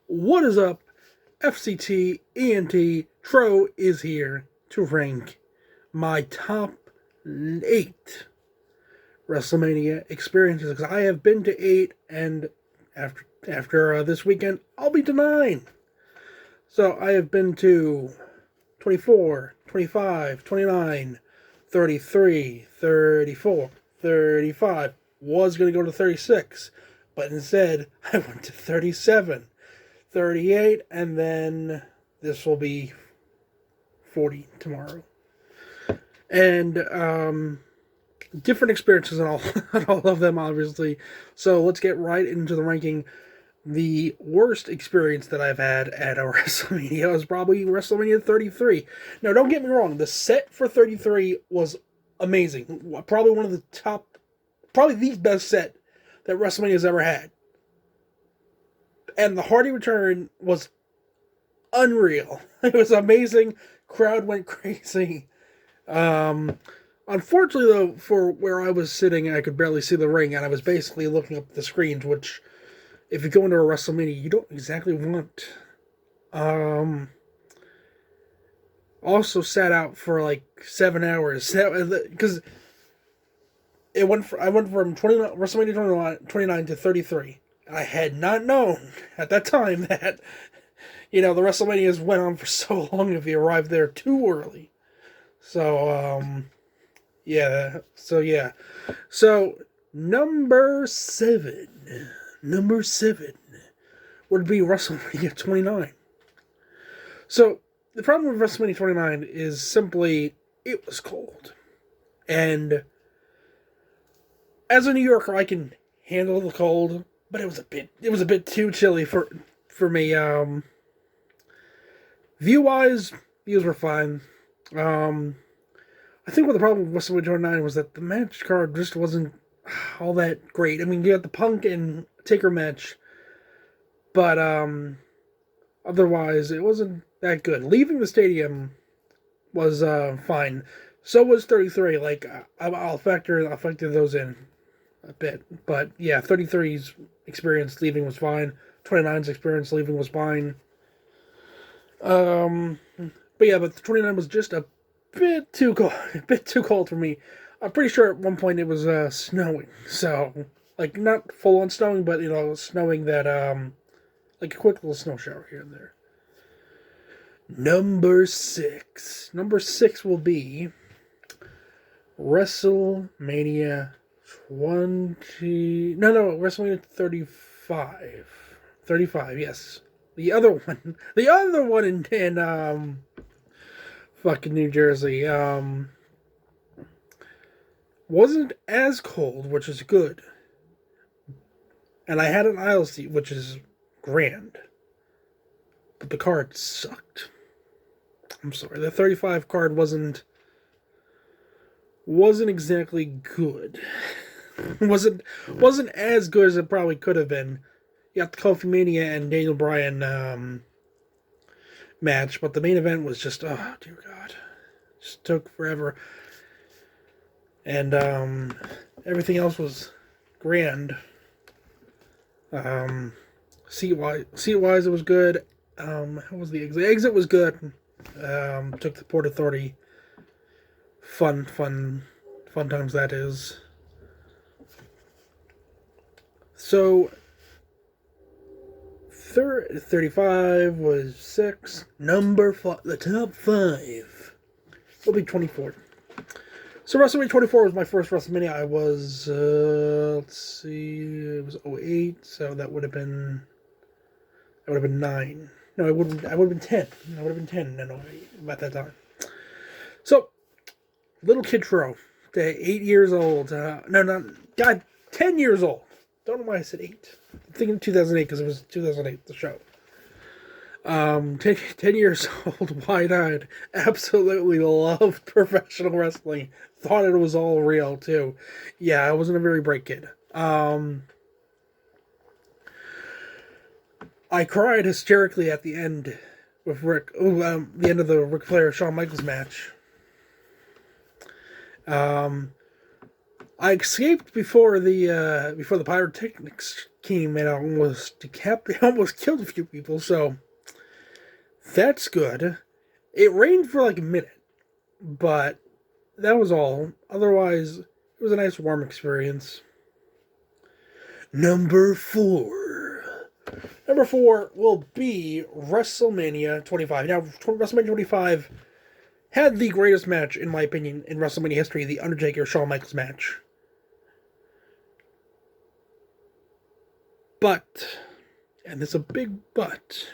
What is up? FCT ENT Tro is here to rank my top 8 WrestleMania experiences because I have been to 8, and after this weekend I'll be to 9. So I have been to 24, 25, 29, 33, 34, 35. Was going to go to 36, but instead I went to 37, 38, and then this will be 40 tomorrow. And different experiences and all, all of them, obviously. So let's get right into the ranking. The worst experience that I've had at a WrestleMania was probably WrestleMania 33. Now, don't get me wrong, the set for 33 was amazing. Probably one of the top, probably the best set that WrestleMania's ever had. And the Hardy return was unreal. It was amazing. Crowd went crazy. Unfortunately, though, for where I was sitting, I could barely see the ring, and I was basically looking up at the screens, which, if you go into a WrestleMania, you don't exactly want. Also sat out for like 7 hours because I went from WrestleMania 29 to 33. I had not known at that time that, the WrestleManias went on for so long if you arrived there too early. So, yeah. So, number 7 would be WrestleMania 29. So, the problem with WrestleMania 29 is simply, it was cold. And as a New Yorker, I can handle the cold, but it was a bit too chilly for me. Views were fine. I think what the problem with WrestleMania 29 was that the match card just wasn't all that great. I mean, you got the Punk and Taker match, but otherwise it wasn't that good. Leaving the stadium was fine. So was 33. Like, I'll factor those in a bit, but yeah, 33's experience leaving was fine. 29's experience leaving was fine. But 29 was just a bit too cold for me. I'm pretty sure at one point it was snowing. So, like, not full on snowing, but snowing that like a quick little snow shower here and there. Number 6 will be WrestleMania WrestleMania 35, yes. The other one in fucking New Jersey, wasn't as cold, which is good. And I had an aisle seat, which is grand. But the card sucked. I'm sorry, the 35 card wasn't exactly good. wasn't as good as it probably could have been. You got the Kofi Mania and Daniel Bryan match, but the main event was just, oh dear God, just took forever. And everything else was grand. Seat wise, it was good. How was the exit? The exit was good. Took the Port Authority. Fun times that is. So 35 was 6. The top 5 will be 24. So WrestleMania 24 was my first WrestleMania. I was, let's see, it was 08, so that would have been 9. No, I would have been 10. I would have been 10 in 08 about that time. So, little kid Tro, 8 years old. 10 years old. Don't know why I said 8. I'm thinking 2008 because it was 2008, the show. 10 years old, wide-eyed, absolutely loved professional wrestling. Thought it was all real, too. Yeah, I wasn't a very bright kid. I cried hysterically at the end with Rick. The end of the Ric Flair Shawn Michaels match. I escaped before the pyrotechnics came and almost killed a few people. So that's good. It rained for like a minute, but that was all. Otherwise, it was a nice warm experience. Number 4. Number 4 will be WrestleMania 25. Now, WrestleMania 25 had the greatest match, in my opinion, in WrestleMania history, the Undertaker-Shawn Michaels match. But, and there's a big but,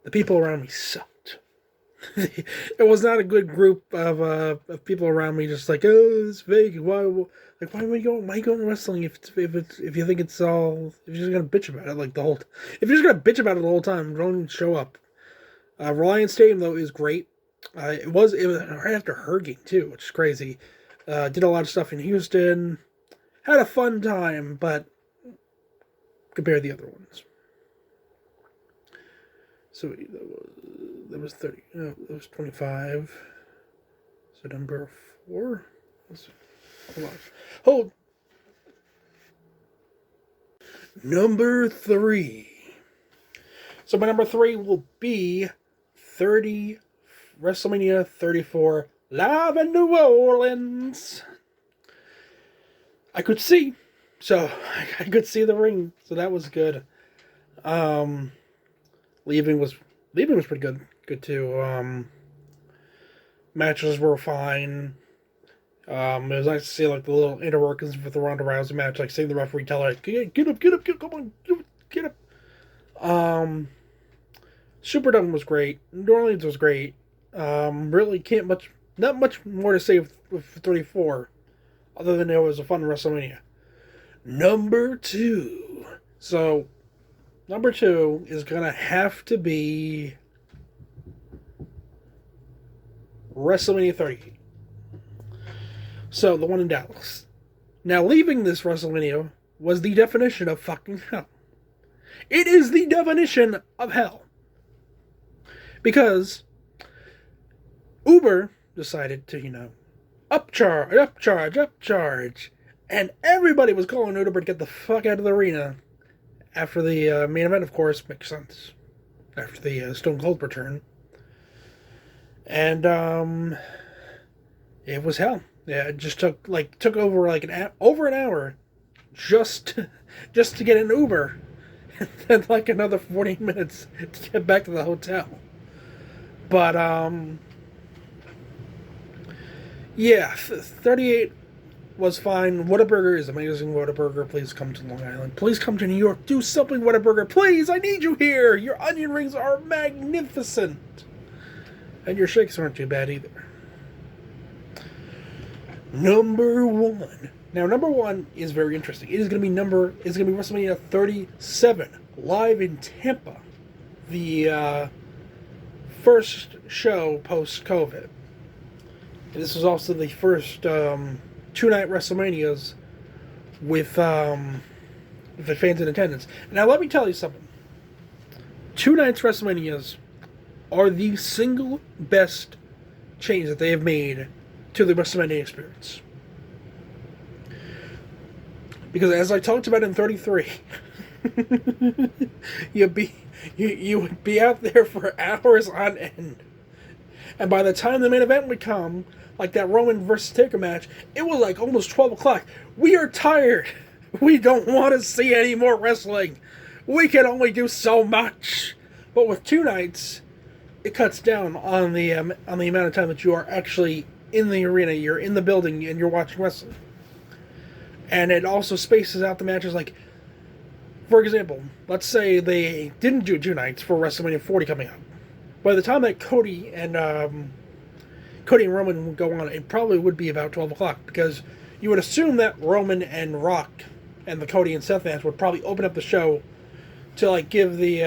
the people around me sucked. It was not a good group of people around me. Just like, oh, it's fake. Why are you going to wrestling if you think it's all, if you're just gonna bitch about it like the whole, if you're just gonna bitch about it the whole time, don't show up. Reliance Stadium though is great. It was right after Hurricane too, which is crazy. Did a lot of stuff in Houston. Had a fun time, but compare the other ones. So that was 30. No, that was 25. So number 4. Hold on. Hold. Number 3. So my number 3 will be WrestleMania 34 live in New Orleans. I could see. So I could see the ring. So that was good. Leaving was pretty good too. Matches were fine. It was nice to see like the little inner workings for the Ronda Rousey match, like seeing the referee tell her, get up, come on, get up. Superdome was great. New Orleans was great. Really not much more to say with 34, other than it was a fun WrestleMania. Number 2. So, number 2 is gonna have to be WrestleMania 38. So, the one in Dallas. Now, leaving this WrestleMania was the definition of fucking hell. It is the definition of hell. Because Uber decided to, upcharge. And everybody was calling Uber to get the fuck out of the arena after the main event, of course. Makes sense. After the Stone Cold return. And, it was hell. Yeah, it just took over over an hour just to get an Uber, and then like another 40 minutes to get back to the hotel. But yeah, 38 was fine. Whataburger is amazing. Whataburger, please come to Long Island. Please come to New York. Do something, Whataburger. Please, I need you here. Your onion rings are magnificent, and your shakes aren't too bad either. Number 1. Now, number 1 is very interesting. It's going to be WrestleMania 37 live in Tampa, the first show post-COVID. And this was also the first 2-night WrestleManias with the fans in attendance. Now, let me tell you something. 2 nights WrestleManias are the single best change that they have made to the WrestleMania experience. Because as I talked about in 33, you would be out there for hours on end. And by the time the main event would come, like that Roman versus Taker match, it was like almost 12 o'clock. We are tired. We don't want to see any more wrestling. We can only do so much. But with 2 nights, it cuts down on the amount of time that you are actually in the arena, you're in the building, and you're watching wrestling. And it also spaces out the matches. Like, for example, let's say they didn't do 2 nights for WrestleMania 40 coming up. By the time that Cody and Roman would go on, it probably would be about 12 o'clock, because you would assume that Roman and Rock and the Cody and Seth match would probably open up the show to like give the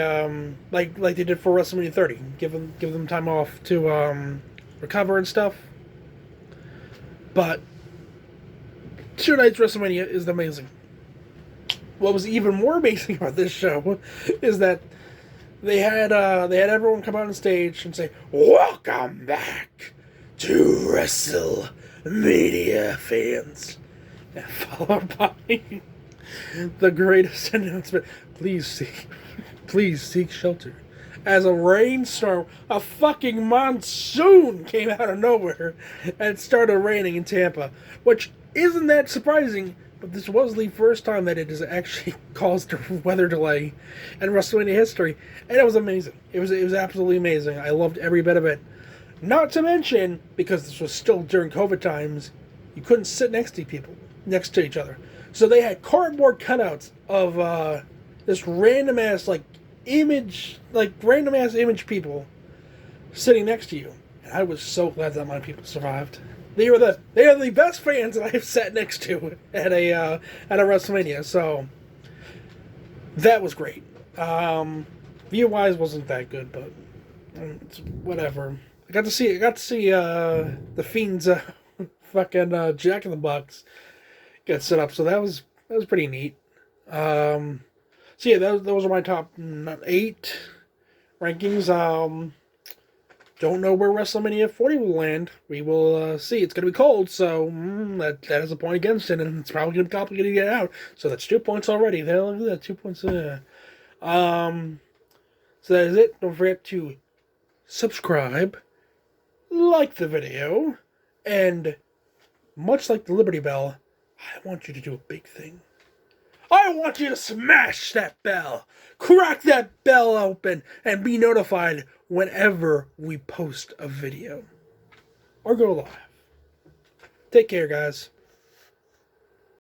like they did for WrestleMania 30, give them time off to recover and stuff. But 2 nights WrestleMania is amazing. What was even more amazing about this show is that they had everyone come out on stage and say, "Welcome back to WrestleMania." media fans. And followed by the greatest announcement. Please seek shelter. As a rainstorm, a fucking monsoon came out of nowhere and started raining in Tampa. Which isn't that surprising, but this was the first time that it has actually caused a weather delay in WrestleMania history. And it was amazing. It was absolutely amazing. I loved every bit of it. Not to mention, because this was still during COVID times, you couldn't sit next to each other. So they had cardboard cutouts of this random ass image people sitting next to you. And I was so glad that my people survived. They are the best fans that I have sat next to at a WrestleMania. So that was great. View wise wasn't that good, but it's whatever. I got to see the Fiend's fucking Jack in the Box get set up, so that was pretty neat. So yeah, those are my top 8 rankings. Don't know where WrestleMania 40 will land. We will see. It's going to be cold, so that is a point against it, and it's probably going to be complicated to get out. So that's 2 points already. There, look at that, 2 points. So that is it. Don't forget to subscribe, like the video, and much like the Liberty Bell, I want you to do a big thing. I want you to smash that bell, crack that bell open, and be notified whenever we post a video or go live. Take care, guys.